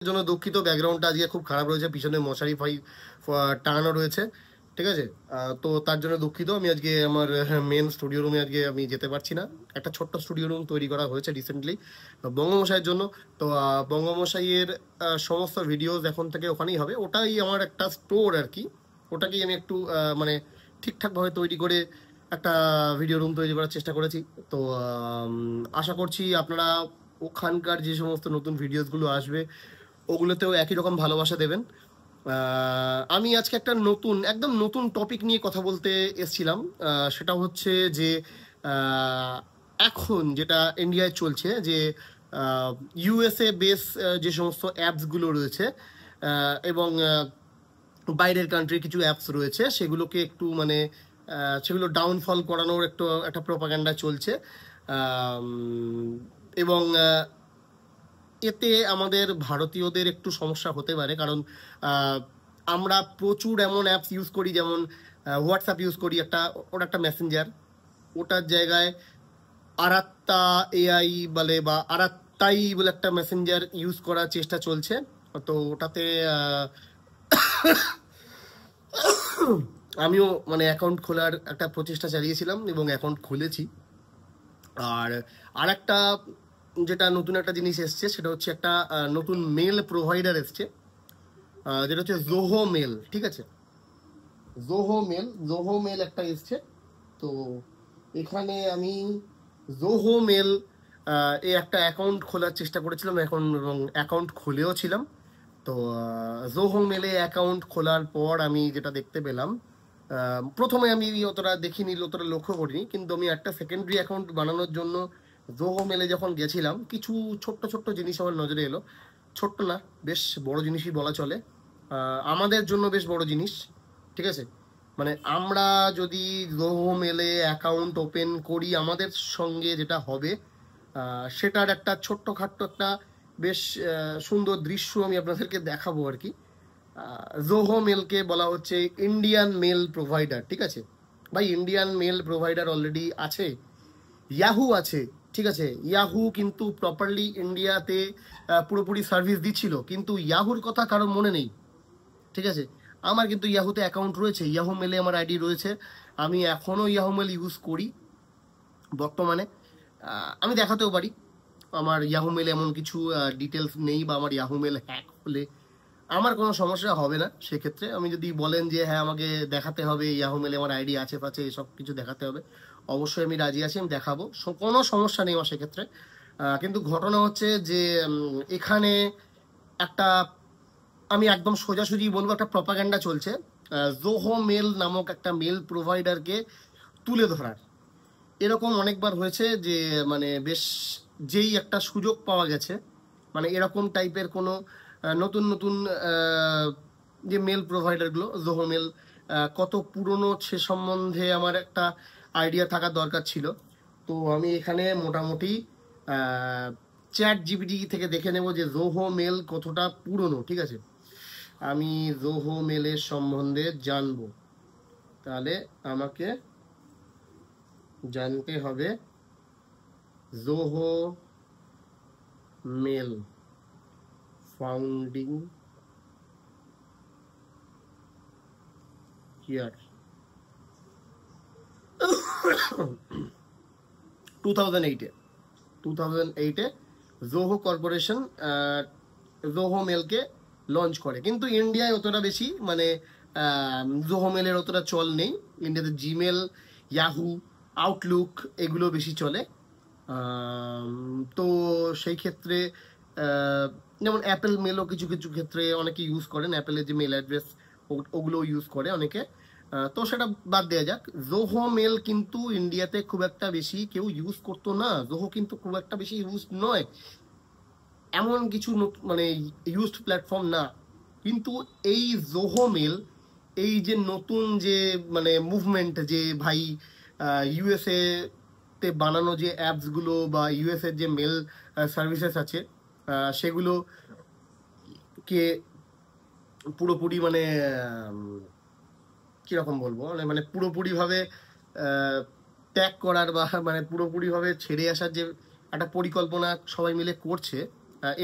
জন্য দুঃখিত, ব্যাকগ্রাউন্ডটা আজকে খুব খারাপ রয়েছে, পিছনে মশারি টাঙানো রয়েছে, ঠিক আছে। তো তার জন্য দুঃখিত। আমি আজকে আমার মেন স্টুডিও রুমে আজকে আমি যেতে পারছি না। একটা ছোট্ট স্টুডিও রুম তৈরি করা হয়েছে রিসেন্টলি বঙ্গমশাইয়ের জন্য। তো বঙ্গমশাইয়ের সমস্ত ভিডিওস এখন থেকে ওখানেই হবে। ওটাই আমার একটা স্টোর আর কি। ওটাকেই আমি একটু মানে ঠিকঠাকভাবে তৈরি করে একটা ভিডিও রুম তৈরি করার চেষ্টা করেছি। তো আশা করছি আপনারা ওখানকার যে সমস্ত নতুন ভিডিওসগুলো আসবে ওগুলোতেও একই রকম ভালোবাসা দেবেন। আমি আজকে একটা একদম নতুন টপিক নিয়ে কথা বলতে এসেছিলাম। সেটা হচ্ছে যে এখন যেটা ইন্ডিয়ায় চলছে, যে ইউএসএ বেস যে সমস্ত অ্যাপসগুলো রয়েছে এবং বাইরের কান্ট্রির কিছু অ্যাপস রয়েছে, সেগুলোকে একটু মানে সেগুলো ডাউনফল করানোর একটা প্রপাগান্ডা চলছে। এবং এতে আমাদের ভারতীয়দের একটু সমস্যা হতে পারে, কারণ আমরা প্রচুর এমন অ্যাপস ইউজ করি, যেমন হোয়াটসঅ্যাপ ইউজ করি, ওটা একটা মেসেঞ্জার। ওটার জায়গায় আরাত্তা এআই বলে বা আরাত্তাই বলে একটা মেসেঞ্জার ইউজ করার চেষ্টা চলছে। তো ওটাতে আমিও মানে অ্যাকাউন্ট খোলার একটা প্রচেষ্টা চালিয়েছিলাম এবং অ্যাকাউন্ট খুলেছি। আর একটা যেটা নতুন একটা জিনিস এসছে, সেটা হচ্ছে একটা নতুন মেল প্রোভাইডার এসছে, যেটা হচ্ছে জোহো মেল, ঠিক আছে। জোহো মেল একটা এসছে। তো এখানে আমি জোহো মেল একটা অ্যাকাউন্ট খোলার চেষ্টা করেছিলাম এবং অ্যাকাউন্ট খুলেও ছিলাম। তো জোহো মেলে অ্যাকাউন্ট খোলার পর আমি যেটা দেখতে পেলাম, প্রথমে আমি অতটা দেখিনি, অতটা লক্ষ্য করিনি, কিন্তু আমি একটা সেকেন্ডারি অ্যাকাউন্ট বানানোর জন্য জোহো মেলে যখন গেছিলাম, কিছু ছোট্ট ছোট্ট জিনিস আমার নজরে এলো। ছোট্ট না, বেশ বড় জিনিসই বলা চলে, আমাদের জন্য বেশ বড় জিনিস, ঠিক আছে। মানে আমরা যদি জোহো মেলে অ্যাকাউন্ট ওপেন করি, আমাদের সঙ্গে যেটা হবে সেটার একটা ছোট্টখাট্ট একটা বেশ সুন্দর দৃশ্য আমি আপনাদেরকে দেখাবো আর কি। জোহো মেলকে বলা হচ্ছে ইন্ডিয়ান মেল প্রোভাইডার, ঠিক আছে ভাই। ইন্ডিয়ান মেল প্রোভাইডার অলরেডি আছে, ইয়াহু আছে, ঠিক আছে। ইয়াহু কিন্তু প্রপারলি ইন্ডিয়াতে পুরোপুরি সার্ভিস দিচ্ছিল, কিন্তু ইয়াহুর কথা কারো মনে নেই, ঠিক আছে। আমার কিন্তু ইয়াহুতে অ্যাকাউন্ট রয়েছে, ইয়াহু মেলে আমার আইডি রয়েছে, আমি এখনও ইয়াহু মেল ইউজ করি বর্তমানে। আমি দেখাতেও পারি আমার ইয়াহু মেলে এমন কিছু ডিটেলস নেই, বা আমার ইয়াহু মেল হ্যাক হলে আমার কোনো সমস্যা হবে না। সেক্ষেত্রে আমি যদি বলেন যে হ্যাঁ আমাকে দেখাতে হবে ইয়াহু মেলে আমার আইডি আছে পাচ্ছে, এসব কিছু দেখাতে হবে, অবশ্যই আমি রাজি আছি, আমি দেখাবো, কোনো সমস্যা নেই আমার সেক্ষেত্রে। কিন্তু ঘটনা হচ্ছে যে এখানে একটা, আমি একদম সোজাসুজি বলবো, একটা প্রপাগান্ডা চলছে জোহো মেল নামক একটা মেল প্রোভাইডারকে তুলে ধরার। এরকম অনেকবার হয়েছে যে মানে বেশ যেই একটা সুযোগ পাওয়া গেছে, মানে এরকম টাইপের কোনো নতুন নতুন যে মেল প্রোভাইডারগুলো, জোহো মেল কত পুরনো সে সম্বন্ধে আমার একটা আইডিয়া থাকা দরকার ছিল। তো আমি এখানে মোটামুটি চ্যাট জিপিটি থেকে দেখে নেব যে জোহো মেল কতটা পুরনো, ঠিক আছে। আমি জোহো মেলের সম্বন্ধে জানবো, তাহলে আমাকে জানতে হবে জোহো মেল ফাউন্ডিং ইয়ার 2008-এ জোহো কর্পোরেশন জোহো মেলকে লঞ্চ করে, কিন্তু ইন্ডিয়ায় অতটা বেশি মানে জোহো মেলের অতটা চল নেই। ইন্ডিয়াতে জিমেল, ইয়াহু, আউটলুক এগুলো বেশি চলে। তো সেই ক্ষেত্রে যেমন অ্যাপেল মেলও কিছু কিছু ক্ষেত্রে অনেকে ইউজ করেন, অ্যাপেলের যে মেল অ্যাড্রেস ওগুলো ইউজ করে অনেকে। তো সেটা বাদ দেওয়া যাক। জোহো মেল কিন্তু ইন্ডিয়াতে খুব একটা বেশি কেউ ইউজ করতো না, জোহো কিন্তু খুব একটা বেশি ইউজ নয়, এমন কিছু মানে ইউজড প্ল্যাটফর্ম না। কিন্তু এই জোহো মেল, এই যে নতুন যে মানে মুভমেন্ট, যে ভাই ইউএসএ তে বানানো যে অ্যাপসগুলো বা ইউএসএ যে মেল সার্ভিসেস আছে সেগুলো কে পুরোপুরি মানে কিরকম বলবো, মানে পুরোপুরিভাবে ত্যাগ করার বা মানে পুরোপুরিভাবে ছেড়ে আসার যে একটা পরিকল্পনা সবাই মিলে করছে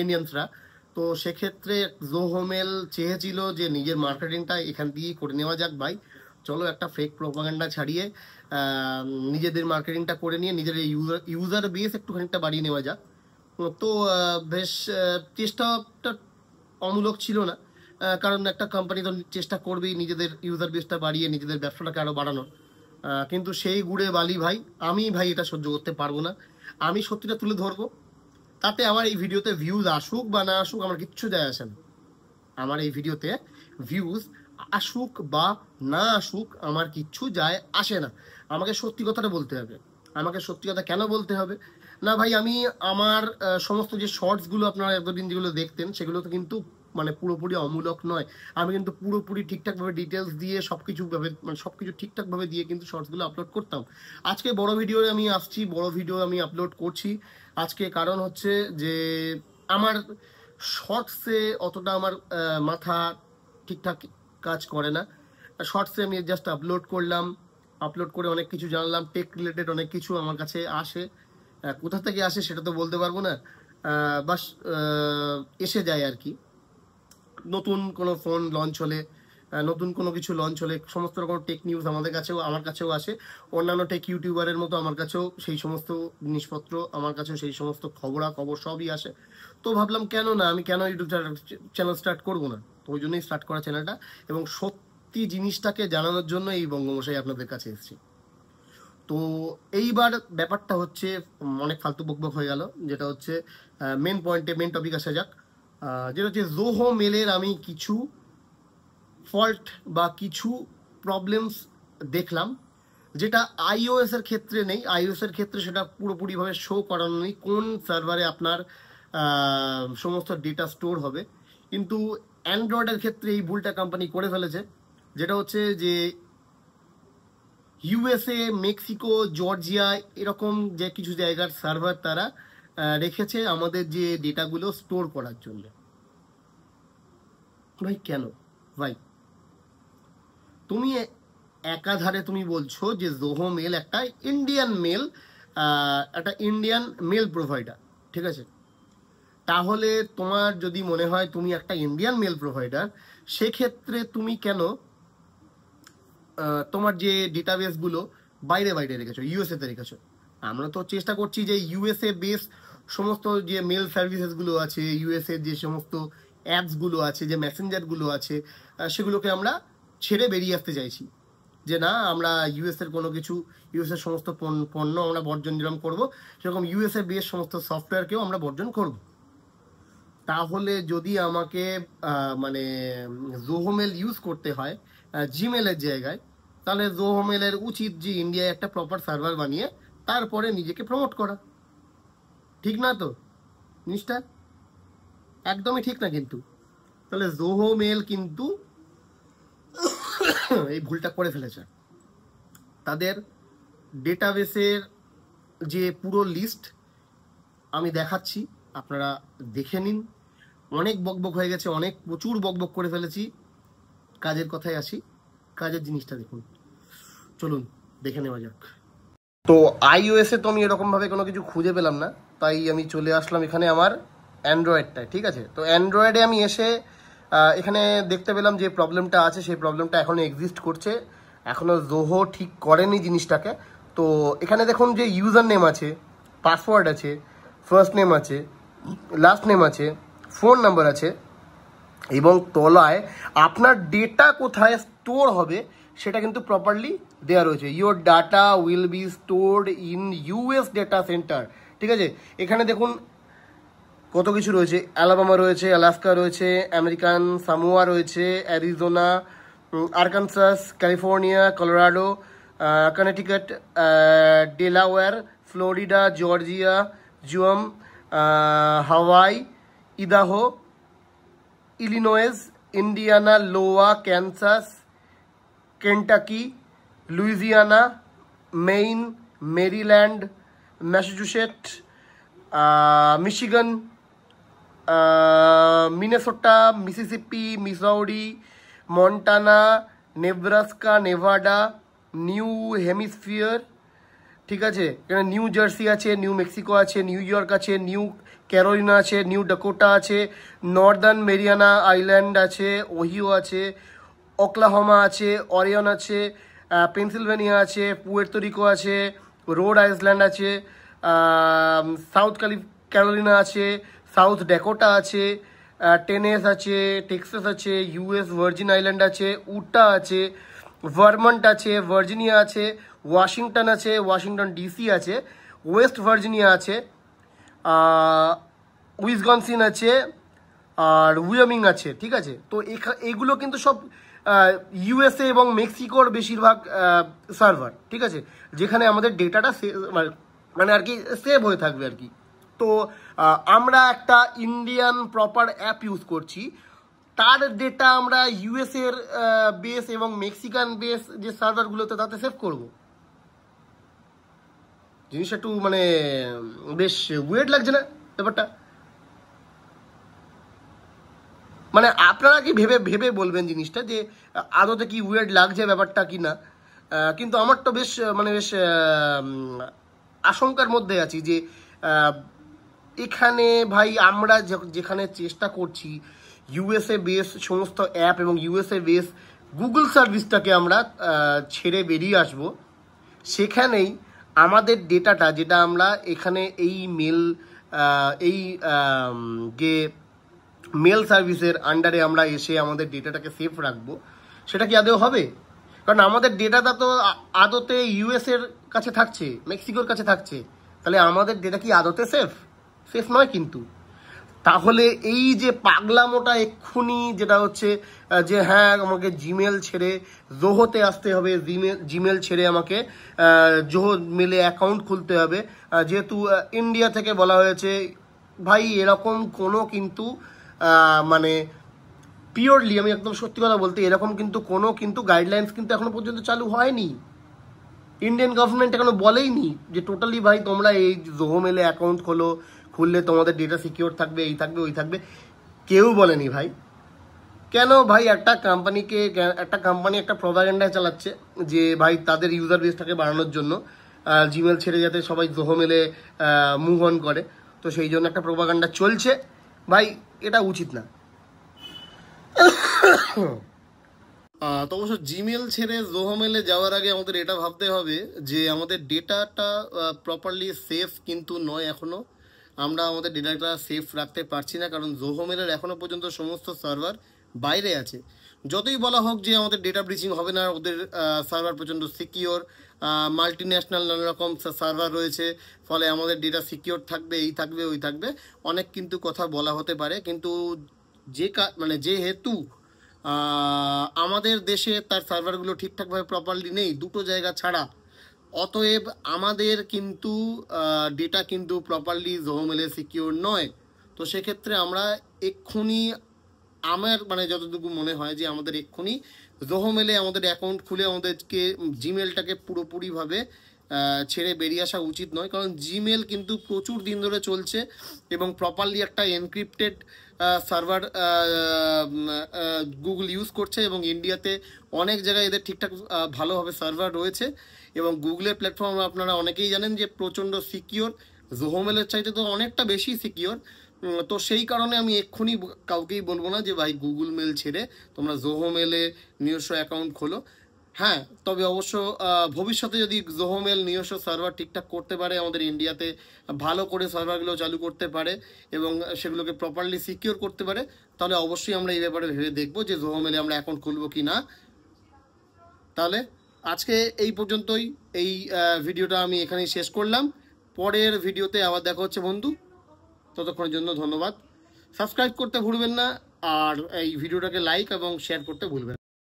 ইন্ডিয়ানসরা, তো সেক্ষেত্রে জোহোমেল চেয়েছিল যে নিজের মার্কেটিংটা এখান দিয়েই করে নেওয়া যাক ভাই, চলো একটা ফেক প্রোপাগান্ডা ছাড়িয়ে নিজেদের মার্কেটিংটা করে নিয়ে নিজের ইউজার বেস একটুখানিকটা বাড়িয়ে নেওয়া যাক। তো বেশ চেষ্টাটা অমূলক ছিল না, কারণ একটা কোম্পানি তো চেষ্টা করবেই নিজেদের ইউজার বেসটা বাড়িয়ে নিজেদের ব্যবসাটাকে আরও বাড়ানোর। কিন্তু সেই গুড়ে বালি ভাই, আমি ভাই এটা সহ্য করতে পারবো না। আমি সত্যিটা তুলে ধরবো, তাতে আমার এই ভিডিওতে ভিউজ আসুক বা না আসুক আমার কিচ্ছু যায় আসে না। আমার এই ভিডিওতে ভিউজ আসুক বা না আসুক আমার কিচ্ছু যায় আসে না। আমাকে সত্যি কথাটা বলতে হবে। আমাকে সত্যি কথা কেন বলতে হবে না ভাই, আমি আমার সমস্ত যে শর্টসগুলো আপনারা এতদিন যেগুলো দেখতেন সেগুলো তো কিন্তু মানে পুরোপুরি অমূলক নয়। আমি কিন্তু পুরোপুরি ঠিকঠাকভাবে ডিটেলস দিয়ে সবকিছু মানে সবকিছু ঠিকঠাকভাবে দিয়ে কিন্তু শর্টসগুলো আপলোড করতাম। আজকে বড় ভিডিও আমি আসছি, বড় ভিডিও আমি আপলোড করছি আজকে, কারণ হচ্ছে যে আমার শর্টসে অতটা আমার মাথা ঠিকঠাক কাজ করে না। শর্টসে আমি জাস্ট আপলোড করলাম, আপলোড করে অনেক কিছু জানলাম, টেক রিলেটেড অনেক কিছু আমার কাছে আসে। কোথা থেকে আসে সেটা তো বলতে পারবো না, বাস এসে যায় আর কি। নতুন কোনো ফোন লঞ্চ হলে, নতুন কোনো কিছু লঞ্চ হলে সমস্ত রকম টেক নিউজ আমার কাছেও আসে। অন্যান্য টেক ইউটিউবারের মতো আমার কাছেও সেই সমস্ত জিনিসপত্র, আমার কাছেও সেই সমস্ত খবরাখবর সবই আসে। তো ভাবলাম কেন না, আমি কেন ইউটিউব চ্যানেল স্টার্ট করবো না, তো ওই জন্যই স্টার্ট করা চ্যানেলটা, এবং সত্যি জিনিসটাকে জানানোর জন্য এই বঙ্গমশাই আপনাদের কাছে এসেছি। তো এইবার ব্যাপারটা হচ্ছে অনেক ফালতু বকবক হয়ে গেল, যেটা হচ্ছে মেন পয়েন্টে, মেন টপিক আসা যাক। যেটা হচ্ছে জোহো মেলের আমি কিছু ফল্ট বা কিছু প্রবলেমস দেখলাম, যেটা আইওএস এর ক্ষেত্রে নেই। আইওএস এর ক্ষেত্রে সেটা পুরোপুরিভাবে শো করানো নেই কোন সার্ভারে আপনার সমস্ত ডেটা স্টোর হবে, কিন্তু অ্যান্ড্রয়েডের ক্ষেত্রে এই ভুলটা কোম্পানি করে ফেলেছে। যেটা হচ্ছে যে ইউএসএ, মেক্সিকো, জর্জিয়া এরকম যে কিছু জায়গার সার্ভার তারা রেখেছে আমাদের যে ডেটাগুলো স্টোর করার জন্য। ভাই কেন ভাই, তুমি একাধারে তুমি বলছো যে জোহো মেল একটা ইন্ডিয়ান মেল প্রোভাইডার, ঠিক আছে? তাহলে তোমার যদি মনে হয় তুমি একটা ইন্ডিয়ান মেল প্রোভাইডার, সেক্ষেত্রে তুমি কেন তোমার যে ডেটাবেসগুলো বাইরে বাইরে রেখেছো, ইউএসএতে রেখেছো? আমরা তো চেষ্টা করছি যে ইউএসএ বেস সমস্ত যে মেল সার্ভিসেসগুলো আছে, ইউএসএ যে সমস্ত অ্যাপসগুলো আছে, যে মেসেঞ্জারগুলো আছে, সেগুলোকে আমরা ছেড়ে বেরিয়ে আসতে চাইছি। যে না, আমরা ইউএসএর কোনো কিছু, ইউএসএর সমস্ত পণ্য আমরা বর্জন যেরকম করবো, সেরকম ইউএসএ বেস সমস্ত সফটওয়্যারকেও আমরা বর্জন করব। তাহলে যদি আমাকে মানে জোহোমেল ইউজ করতে হয় জিমেলের জায়গায়, তাহলে জোহোমেলের উচিত যে ইন্ডিয়ায় একটা প্রপার সার্ভার বানিয়ে তারপরে নিজেকে প্রমোট করা। ঠিক না তো জিনিসটা? একদমই ঠিক না কিন্তু। তাহলে জোহোমেল কিন্তু এই ভুলটা করে ফেলেছে। তাদের ডেটাবেসের যে পুরো লিস্ট আমি দেখাচ্ছি, আপনারা দেখে নিন। অনেক বকবক হয়ে গেছে, প্রচুর বকবক করে ফেলেছি। কাজের কথায় আসি, কাজের জিনিসটা দেখুন, চলুন দেখে নেওয়া যাক। তো আইওএসে তো আমি এরকমভাবে কোনো কিছু খুঁজে পেলাম না, তাই আমি চলে আসলাম এখানে আমার অ্যান্ড্রয়েডটায়, ঠিক আছে? তো অ্যান্ড্রয়েডে আমি এসে এখানে দেখতে পেলাম যে প্রবলেমটা আছে, সেই প্রবলেমটা এখনও এক্সিস্ট করছে, এখনও জোহো ঠিক করেনি জিনিসটাকে। তো এখানে দেখুন যে ইউজার নেম আছে, পাসওয়ার্ড আছে, ফার্স্ট নেম আছে, লাস্ট নেম আছে, ফোন নাম্বার আছে, এবং তলায় আপনার ডেটা কোথায় স্টোর হবে সেটা কিন্তু প্রপারলি দেওয়া রয়েছে। Your data will be stored in US data centre, ঠিক আছে? এখানে দেখুন কত কিছু রয়েছে, অ্যালাবামা রয়েছে, আলাস্কা রয়েছে, আমেরিকান সামোয়া রয়েছে, Arizona, Arkansas, California, Colorado, Connecticut, Delaware, Florida, Georgia, Guam, Hawaii, Idaho, Illinois, Indiana, Iowa, Kansas, Kentucky, Louisiana, Maine, Maryland, Massachusetts, Michigan, Minnesota, Mississippi, Missouri, Montana, Nebraska, Nevada, New Hampshire, ঠিক আছে? এখানে New Jersey আছে, New Mexico আছে, New York আছে, New Carolina আছে, New Dakota আছে, Northern Mariana Island আছে, Ohio আছে, ওকলাহোমা আছে, অরিয়ন আছে, পেনসিলভেনিয়া আছে, পুয়ের্তো রিকো আছে, রোড আইল্যান্ড আছে, সাউথ ক্যারোলিনা আছে, সাউথ ড্যাকোটা আছে, টেনেস আছে, টেক্সাস আছে, ইউএস ভার্জিন আইল্যান্ড আছে, উটা আছে, ভার্মন্ট আছে, ভার্জিনিয়া আছে, ওয়াশিংটন আছে, ওয়াশিংটন ডিসি আছে, ওয়েস্ট ভার্জিনিয়া আছে, উইসকনসিন আছে, আর উইয়ামিং আছে। ঠিক আছে, তো এগুলো কিন্তু সব ইউএসএ এবং মেক্সিকোর বেশিরভাগ সার্ভার। ঠিক আছে, যেখানে আমাদের ডেটাটা মানে আর কি সেভ হয়ে থাকবে আর কি। তো আমরা একটা ইন্ডিয়ান প্রপার অ্যাপ ইউজ করছি, তার ডেটা আমরা ইউএস এর বেস এবং মেক্সিকান বেস যে সার্ভারগুলোতে তাতে সেভ করব। জিনিসটা একটু মানে বেশ ওয়েট লাগছে না ব্যাপারটা? মানে আপনারা কি ভেবে ভেবে বলবেন জিনিসটা যে আদতে কি ওয়েট লাগছে ব্যাপারটা কি না। কিন্তু আমার তো বেশ মানে বেশ আশঙ্কার মধ্যে আছি যে এখানে ভাই আমরা যেখানে চেষ্টা করছি ইউএসএ বেস সমস্ত অ্যাপ এবং ইউএসএ বেস গুগল সার্ভিসটাকে আমরা ছেড়ে বেরিয়ে আসব, সেখানেই আমাদের ডেটাটা যেটা আমরা এখানে এই এই যে মেল সার্ভিসের আন্ডারে আমরা এসে আমাদের ডেটাটাকে সেফ রাখবো, সেটা কি আদৌ হবে? কারণ আমাদের ডেটাটা তো আদতে ইউএস এর কাছে থাকছে, মেক্সিকোর কাছে থাকছে, তাহলে আমাদের ডেটা কি আদতে সেফ নয় কিন্তু। তাহলে এই যে পাগলামোটা এক্ষুনি যেটা হচ্ছে যে হ্যাঁ আমাকে জিমেল ছেড়ে জোহোতে আসতে হবে, জিমেল ছেড়ে আমাকে জোহো মেলে অ্যাকাউন্ট খুলতে হবে, যেহেতু ইন্ডিয়া থেকে বলা হয়েছে, ভাই এরকম কোনো কিন্তু মানে পিওরলি আমি একদম সত্যি কথা বলতে এরকম কিন্তু কোনো কিন্তু গাইডলাইন্স কিন্তু এখনো পর্যন্ত চালু হয়নি। ইন্ডিয়ান গভর্নমেন্ট এখনো বলেইনি যে টোটালি ভাই তোমরা এই জোহো মেলে অ্যাকাউন্ট খুললে তোমাদের ডেটা সিকিউর থাকবে, এই থাকবে ওই থাকবে, কেউ বলেনি ভাই। কেন ভাই একটা কোম্পানি একটা প্রপাগান্ডা চালাচ্ছে যে ভাই তাদের ইউজার বেসটাকে বাড়ানোর জন্য জিমেল ছেড়ে যাতে সবাই জোহো মেলে মুভ অন করে, তো সেই জন্য একটা প্রপাগান্ডা চলছে ভাই, এটা উচিত না। তো অবশ্য জিমেল ছেড়ে জোহো মেলে যাওয়ার আগে আমাদের এটা ভাবতে হবে যে আমাদের ডেটাটা প্রপারলি সেফ কিন্তু নয় এখনো। আমরা আমাদের ডেটাটা সেফ রাখতে পারছি না, কারণ জোহো মেলের এখনো পর্যন্ত সমস্ত সার্ভার বাইরে আছে। যতই বলা হোক যে আমাদের ডেটা ব্রিচিং হবে না, ওদের সার্ভার প্রচণ্ড সিকিওর, মাল্টি ন্যাশনাল নানা রকম সার্ভার রয়েছে, ফলে আমাদের ডেটা সিকিওর থাকবে, এই থাকবে ওই থাকবে, অনেক কিন্তু কথা বলা হতে পারে। কিন্তু যেহেতু আমাদের দেশে তার সার্ভারগুলো ঠিকঠাকভাবে প্রপারলি নেই দুটো জায়গা ছাড়া, অতএব আমাদের কিন্তু ডেটা কিন্তু প্রপারলি জোহো মেলে সিকিওর নয়। তো সেক্ষেত্রে আমরা এক্ষুনি আমার মানে যতটুকু মনে হয় যে আমাদের এক্ষুনি জোহো মেলে আমাদের অ্যাকাউন্ট খুলে আমাদেরকে জিমেলটাকে পুরোপুরিভাবে ছেড়ে বেরিয়ে আসা উচিত নয়। কারণ জিমেল কিন্তু প্রচুর দিন ধরে চলছে এবং প্রপারলি একটা এনক্রিপ্টেড সার্ভার গুগল ইউজ করছে, এবং ইন্ডিয়াতে অনেক জায়গায় এদের ঠিকঠাক ভালোভাবে সার্ভার রয়েছে, এবং গুগলের প্ল্যাটফর্ম আপনারা অনেকেই জানেন যে প্রচণ্ড সিকিওর, জোহো মেলের চাইতে তো অনেকটা বেশি সিকিওর। তো সেই কারণে আমি এক্ষুনি কাউকেই বলবো না যে ভাই গুগল মেল ছেড়ে তোমরা জোহো মেলে নিজস্ব অ্যাকাউন্ট খোলো। হ্যাঁ, তবে অবশ্য ভবিষ্যতে যদি জোহো মেল নিজস্ব সার্ভার ঠিকঠাক করতে পারে, আমাদের ইন্ডিয়াতে ভালো করে সার্ভারগুলো চালু করতে পারে এবং সেগুলোকে প্রপারলি সিকিওর করতে পারে, তাহলে অবশ্যই আমরা এই ব্যাপারে ভেবে দেখবো যে জোহো মেলে আমরা অ্যাকাউন্ট খুলবো কি না। তাহলে আজকে এই পর্যন্তই, এই ভিডিওটা আমি এখানেই শেষ করলাম। পরের ভিডিওতে আবার দেখা হচ্ছে বন্ধু, ততক্ষণের জন্য ধন্যবাদ। সাবস্ক্রাইব করতে ভুলবেন না, আর এই ভিডিওটাকে লাইক এবং শেয়ার করতে ভুলবেন না।